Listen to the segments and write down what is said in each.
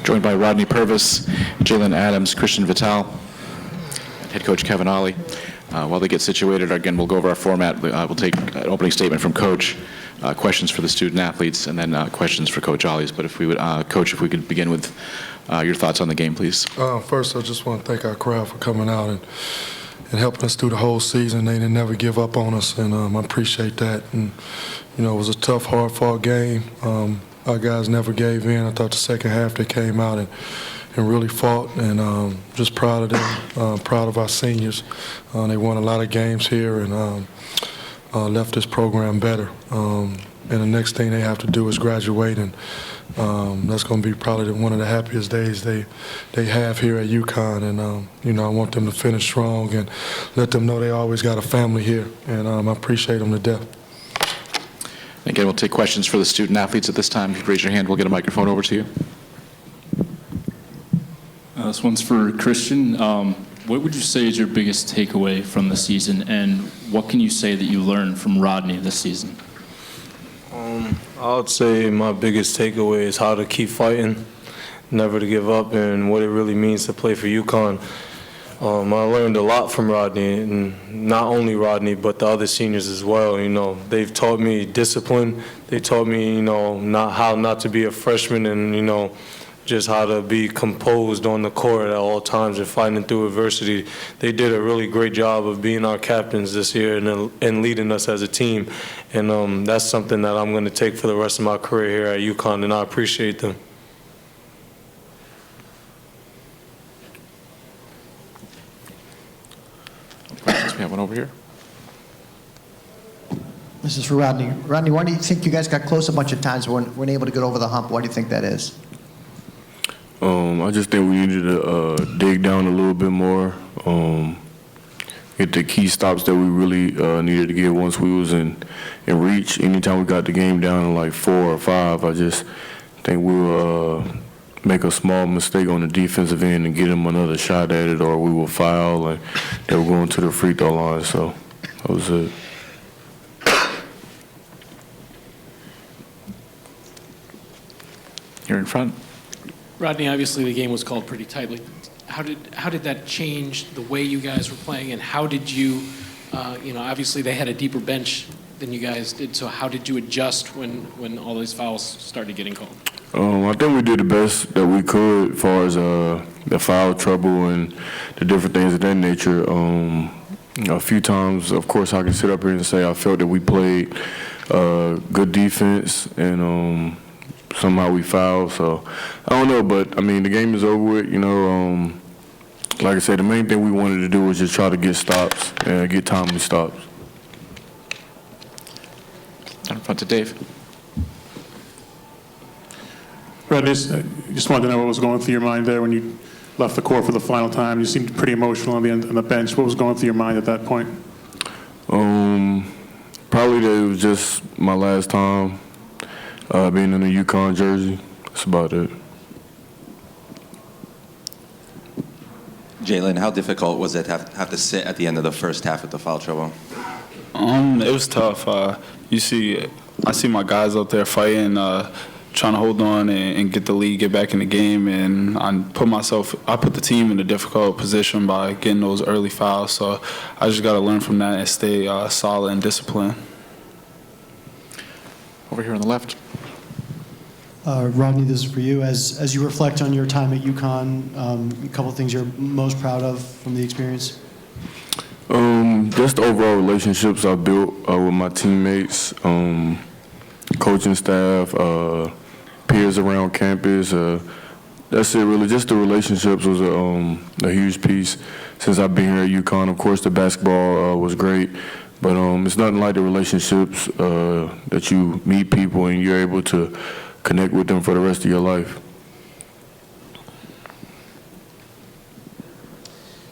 joined by Rodney Purvis, Jalen Adams, Christian Vitale, and head coach Kevin Ollie. While they get situated, again, we'll go over our format. We'll take an opening statement from Coach, questions for the student athletes, and then questions for Coach Ollie's. But if we would, Coach, if we could begin with your thoughts on the game, please. First, I just want to thank our crowd for coming out and helping us through the whole season. They didn't never give up on us, and I appreciate that. And, you know, it was a tough, hard-fought game. Our guys never gave in. I thought the second half they came out and really fought, and just proud of them, proud of our seniors. They won a lot of games here and left this program better. And the next thing they have to do is graduate, and that's going to be probably one of the happiest days they have here at UConn. And, you know, I want them to finish strong and let them know they always got a family here, and I appreciate them to death. Again, we'll take questions for the student athletes at this time. If you raise your hand, we'll get a microphone over to you. This one's for Christian. What would you say is your biggest takeaway from the season, and what can you say that you learned from Rodney this season? I would say my biggest takeaway is how to keep fighting, never to give up, and what it really means to play for UConn. I learned a lot from Rodney, and not only Rodney, but the other seniors as well. You know, they've taught me discipline. They taught me, you know, how not to be a freshman, and, you know, just how to be composed on the court at all times and fighting through adversity. They did a really great job of being our captains this year and leading us as a team. And that's something that I'm going to take for the rest of my career here at UConn, and I appreciate them. Questions? We have one over here. This is for Rodney. Rodney, why do you think you guys got close a bunch of times but weren't able to get over the hump? Why do you think that is? I just think we needed to dig down a little bit more, get the key stops that we really needed to get once we was in reach. Anytime we got the game down to like 4 or 5, I just think we'll make a small mistake on the defensive end and get them another shot at it, or we will foul, and they were going to the free throw line. So that was it. Here in front. Rodney, obviously the game was called pretty tightly. How did that change the way you guys were playing, and how did you, you know, obviously they had a deeper bench than you guys did, so how did you adjust when all these fouls started getting called? I think we did the best that we could as far as the foul trouble and the different things of that nature. A few times, of course, I can sit up here and say I felt that we played good defense and somehow we fouled. So I don't know, but I mean the game is over with. You know, like I said, the main thing we wanted to do was just try to get stops and get timely stops. Down in front to Dave. Rodney, just wanted to know what was going through your mind there when you left the court for the final time. You seemed pretty emotional on the bench. What was going through your mind at that point? Probably that it was just my last time being in a UConn jersey. That's about it. Jalen, how difficult was it to have to sit at the end of the first half with the foul trouble? It was tough. I see my guys out there fighting, trying to hold on and get the lead, get back in the game, and I put the team in a difficult position by getting those early fouls. So I just got to learn from that and stay solid and disciplined. Over here on the left. Rodney, this is for you. As you reflect on your time at UConn, a couple of things you're most proud of from the experience? Just the overall relationships I built with my teammates, coaching staff, peers around campus. That's it, really. Just the relationships was a huge piece since I've been here at UConn. Of course, the basketball was great, but it's nothing like the relationships that you meet people and you're able to connect with them for the rest of your life.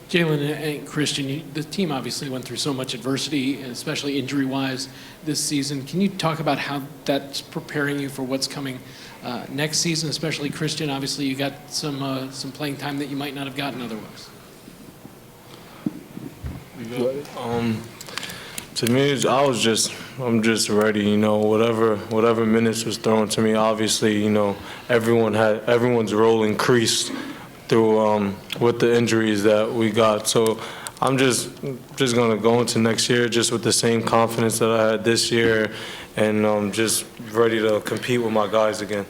Jalen and Christian, the team obviously went through so much adversity, especially injury-wise this season. Can you talk about how that's preparing you for what's coming next season, especially Christian? Obviously, you got some playing time that you might not have gotten otherwise. To me, I'm just ready. You know, whatever minutes was thrown to me. Obviously, you know, everyone's role increased through with the injuries that we got. So I'm just gonna go into next year just with the same confidence that I had this year, and just ready to compete with my guys again.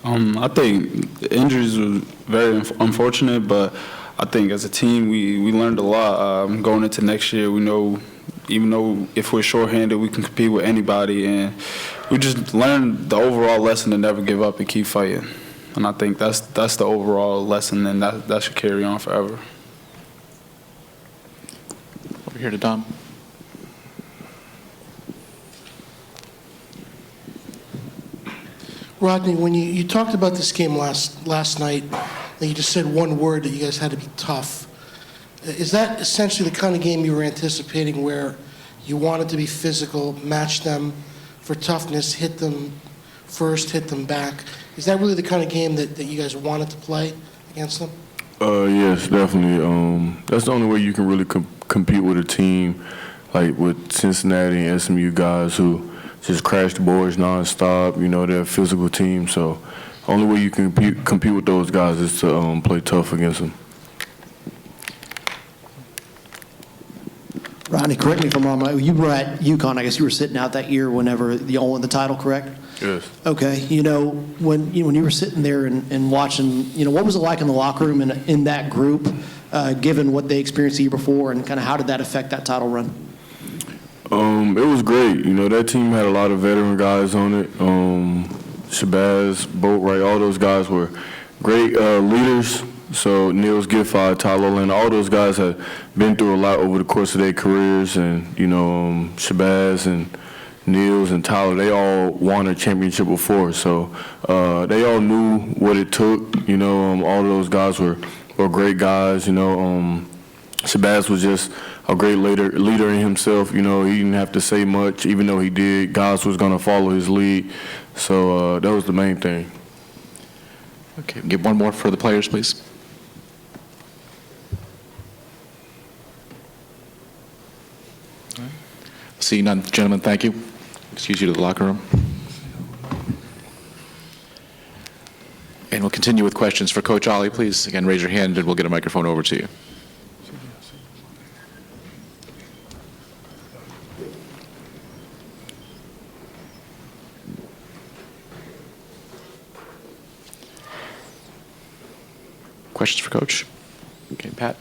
I think the injuries were very unfortunate, but I think as a team we learned a lot. Going into next year, we know even though if we're shorthanded, we can compete with anybody, and we just learned the overall lesson to never give up and keep fighting. And I think that's the overall lesson, and that should carry on forever. Over here to Dom. Rodney, when you talked about this game last night, and you just said one word that you guys had to be tough. Is that essentially the kind of game you were anticipating, where you wanted to be physical, match them for toughness, hit them first, hit them back? Is that really the kind of game that you guys wanted to play against them? Yes, definitely. That's the only way you can really compete with a team like with Cincinnati and SMU guys who just crash the boards nonstop. You know, they're a physical team, so only way you can compete with those guys is to play tough against them. Rodney, correct me if I'm wrong. You were at UConn. I guess you were sitting out that year whenever y'all won the title, correct? Yes. Okay. You know, when you were sitting there and watching, you know, what was it like in the locker room and in that group, given what they experienced the year before, and kind of how did that affect that title run? It was great. You know, that team had a lot of veteran guys on it. Shabazz, Boatwright, all those guys were great leaders. So Niels, Giffey, Tyler Lynn, all those guys have been through a lot over the course of their careers. And, you know, Shabazz and Niels and Tyler, they all won a championship before. So they all knew what it took. You know, all those guys were great guys. You know, Shabazz was just a great leader in himself. You know, he didn't have to say much, even though he did. Guys was going to follow his lead. So that was the main thing. Okay, get one more for the players, please. Seeing none, gentlemen, thank you. Excuse you to the locker room. And we'll continue with questions for Coach Ollie. Please, again, raise your hand and we'll get a microphone over to you. Questions for Coach? Okay, Pat.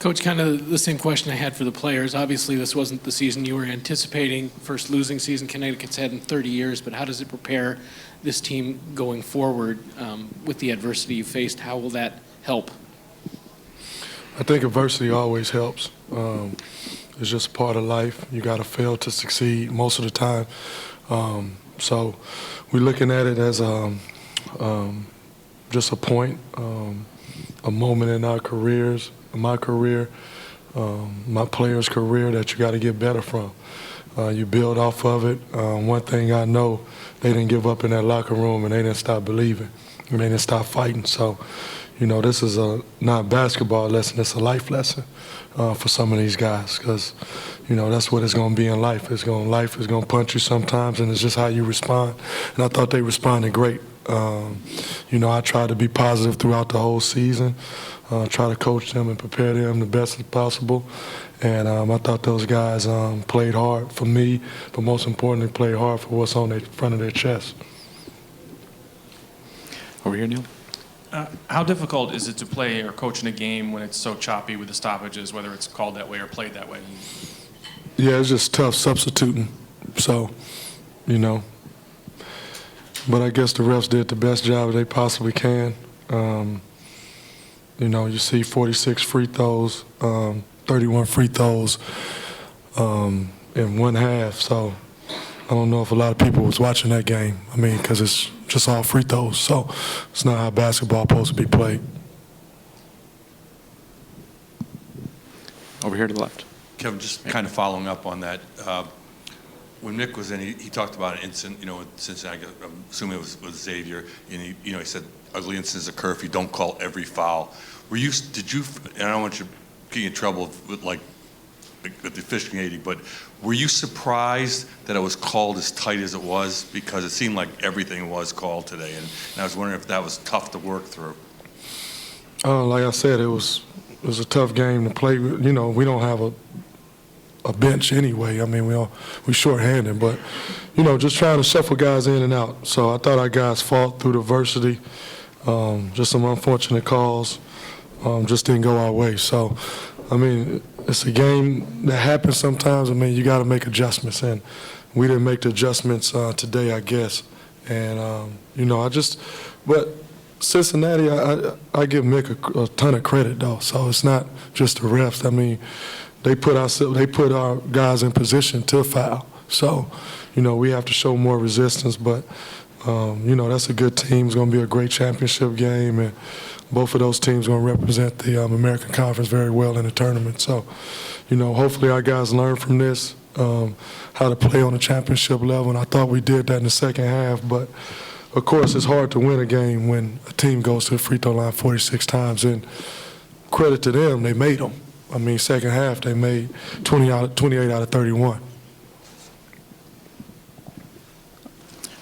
Coach, kind of the same question I had for the players. Obviously, this wasn't the season you were anticipating, first losing season Connecticut's had in 30 years, but how does it prepare this team going forward with the adversity you faced? How will that help? I think adversity always helps. It's just part of life. You got to fail to succeed most of the time. So we're looking at it as just a point, a moment in our careers, my career, my players' career that you got to get better from. You build off of it. One thing I know, they didn't give up in that locker room, and they didn't stop believing, and they didn't stop fighting. So, you know, this is not a basketball lesson, it's a life lesson for some of these guys, because, you know, that's what it's going to be in life. Life is going to punch you sometimes, and it's just how you respond. And I thought they responded great. You know, I tried to be positive throughout the whole season, try to coach them and prepare them the best as possible. And I thought those guys played hard for me, but most importantly, played hard for what's on the front of their chest. Over here, Neil. How difficult is it to play or coach in a game when it's so choppy with the stoppages, whether it's called that way or played that way? Yeah, it's just tough substituting. So, you know. But I guess the refs did the best job they possibly can. You know, you see 46 free throws, 31 free throws in one half. So I don't know if a lot of people was watching that game. I mean, because it's just all free throws. So it's not how basketball is supposed to be played. Over here to the left. Kevin, just kind of following up on that. When Nick was in, he talked about an incident, you know, with Cincinnati, I'm assuming it was with Xavier, and he said ugly incidents occur if you don't call every foul. Did you, and I don't want you to get in trouble with like the officiating, but were you surprised that it was called as tight as it was? Because it seemed like everything was called today, and I was wondering if that was tough to work through. Like I said, it was a tough game to play. You know, we don't have a bench anyway. I mean, we shorthanded, but you know, just trying to shuffle guys in and out. So I thought our guys fought through the adversity. Just some unfortunate calls, just didn't go our way. So, I mean, it's a game that happens sometimes. I mean, you got to make adjustments, and we didn't make the adjustments today, I guess. And you know, but Cincinnati, I give Mick a ton of credit though. So it's not just the refs. I mean, they put our guys in position to foul. So, you know, we have to show more resistance, but. You know, that's a good team. It's going to be a great championship game, and both of those teams are going to represent the American Conference very well in the tournament. So, you know, hopefully our guys learn from this, how to play on a championship level, and I thought we did that in the second half. But, of course, it's hard to win a game when a team goes to the free throw line 46 times, and credit to them, they made them. I mean, second half, they made 28 out of 31.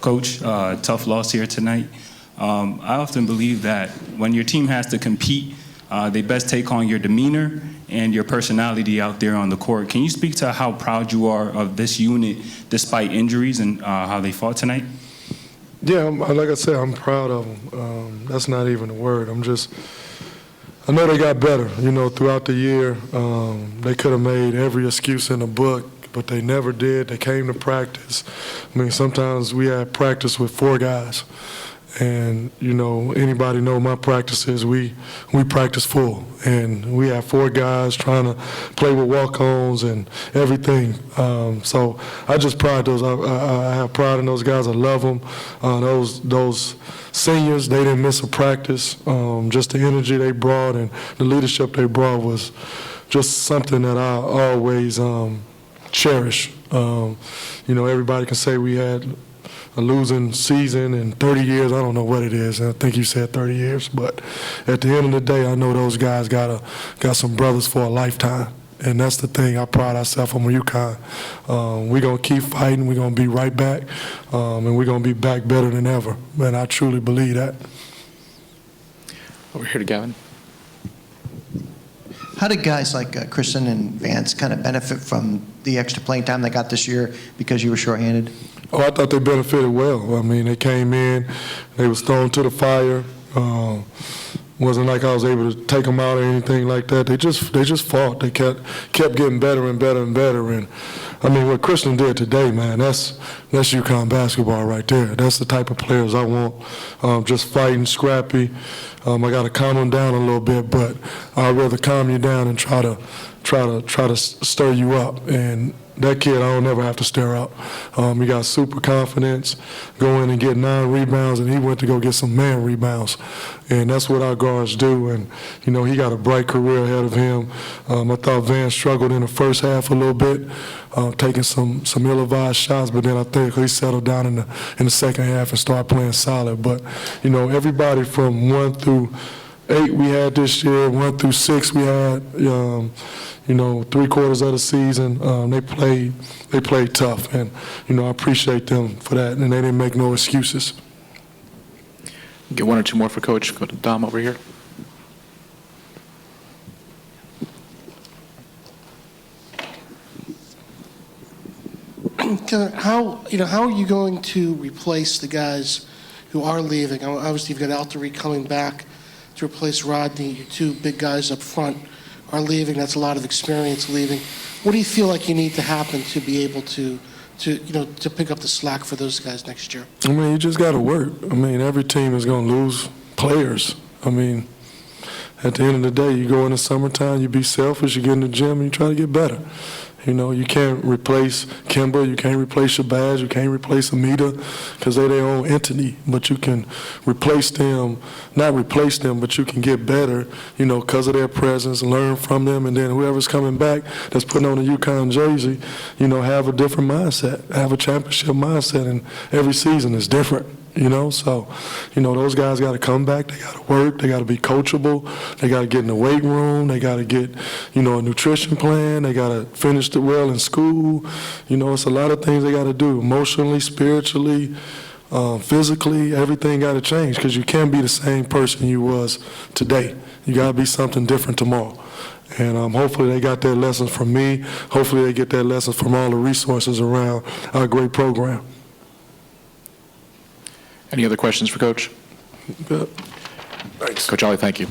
Coach, tough loss here tonight. I often believe that when your team has to compete, they best take on your demeanor and your personality out there on the court. Can you speak to how proud you are of this unit despite injuries and how they fought tonight? Yeah, like I said, I'm proud of them. That's not even a word. I know they got better, you know, throughout the year. They could have made every excuse in the book, but they never did. They came to practice. I mean, sometimes we had practice with 4 guys. And, you know, anybody know my practices, we practice full. And we have 4 guys trying to play with walk-ons and everything. So I just pride those. I have pride in those guys. I love them. Those seniors, they didn't miss a practice. Just the energy they brought and the leadership they brought was just something that I always cherish. You know, everybody can say we had a losing season in 30 years. I don't know what it is. I think you said 30 years. But at the end of the day, I know those guys got some brothers for a lifetime. And that's the thing. I pride ourselves on UConn. We're going to keep fighting. We're going to be right back. And we're going to be back better than ever. And I truly believe that. Over here to Gavin. How did guys like Christian and Vance kind of benefit from the extra playing time they got this year because you were shorthanded? Oh, I thought they benefited well. I mean, they came in, they was thrown to the fire. Wasn't like I was able to take them out or anything like that. They just fought. They kept getting better and better and better. And I mean, what Christian did today, man, that's UConn basketball right there. That's the type of players I want. Just fighting, scrappy. I got to calm them down a little bit, but I'd rather calm you down and try to stir you up. And that kid, I don't ever have to stir up. He got super confidence, go in and get 9 rebounds, and he went to go get some man rebounds. And that's what our guards do. And, you know, he got a bright career ahead of him. I thought Van struggled in the first half a little bit, taking some ill-advised shots, but then I think he settled down in the second half and started playing solid. But, you know, everybody from 1 through 8 we had this year, 1 through 6 we had, you know, 3/4 of the season. They played tough, and, you know, I appreciate them for that, and they didn't make no excuses. Get 1 or 2 more for Coach. Go to Dom over here. Kevin, how are you going to replace the guys who are leaving? Obviously, you've got Altery coming back to replace Rodney. Your 2 big guys up front are leaving. That's a lot of experience leaving. What do you feel like you need to happen to be able to pick up the slack for those guys next year? I mean, you just got to work. I mean, every team is going to lose players. I mean, at the end of the day, you go in the summertime, you be selfish, you get in the gym, and you try to get better. You know, you can't replace Kimba, you can't replace Shabazz, you can't replace Amita because they're their own entity. But you can replace them, not replace them, but you can get better, you know, because of their presence, learn from them, and then whoever's coming back that's putting on a UConn jersey, you know, have a different mindset, have a championship mindset, and every season is different. So, those guys got to come back. They got to work. They got to be coachable. They got to get in the weight room. They got to get, a nutrition plan. They got to finish it well in school. It's a lot of things they got to do, emotionally, spiritually, physically. Everything got to change because you can't be the same person you was today. You got to be something different tomorrow. And hopefully they got their lessons from me. Hopefully they get their lessons from all the resources around our great program. Any other questions for Coach? Good. Thanks. Coach Ollie, thank you.